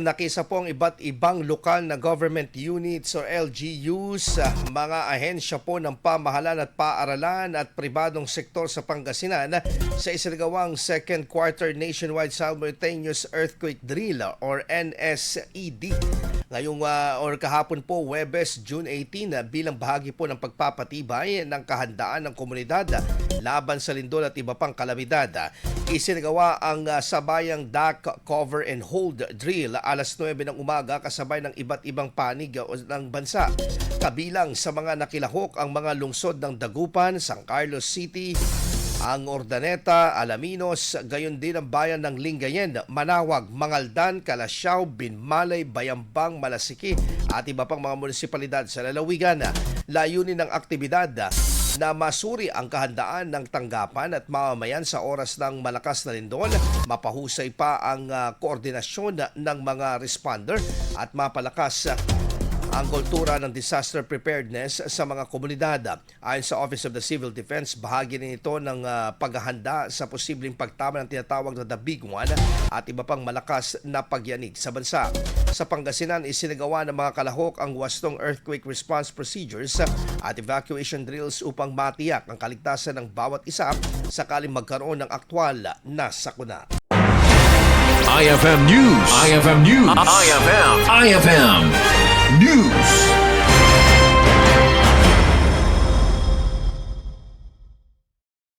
Nakisa po ang iba't ibang lokal na government units o LGUs, mga ahensya po ng pamahalaan at paaralan at pribadong sektor sa Pangasinan sa isinagawang second quarter nationwide simultaneous earthquake drill or NSED. Ngayong kahapon po, Huwebes, June 18, bilang bahagi po ng pagpapatibay ng kahandaan ng komunidad laban sa lindol at iba pang kalamidad. Isinagawa ang sabayang duck cover and hold drill alas 9 ng umaga kasabay ng iba't ibang panig ng bansa. Kabilang sa mga nakilahok ang mga lungsod ng Dagupan, San Carlos City, ang Ordaneta, Alaminos, gayon din ang bayan ng Lingayen, Manawag, Mangaldan, Calasiao, Binmalay, Bayambang, Malasiki at iba pang mga munisipalidad sa lalawigan. Layunin ng aktibidad na masuri ang kahandaan ng tanggapan at mamamayan sa oras ng malakas na lindol, mapahusay pa ang koordinasyon ng mga responder at mapalakas ang kultura ng disaster preparedness sa mga komunidad. Ayon sa Office of the Civil Defense, bahagi rin ito ng paghahanda sa posibleng pagtama ng tinatawag na The Big One at iba pang malakas na pagyanig sa bansa. Sa Pangasinan, isinagawa ng mga kalahok ang wastong earthquake response procedures at evacuation drills upang matiyak ang kaligtasan ng bawat isa sakaling magkaroon ng aktwal na sakuna. IFM News. IFM News. IFM News.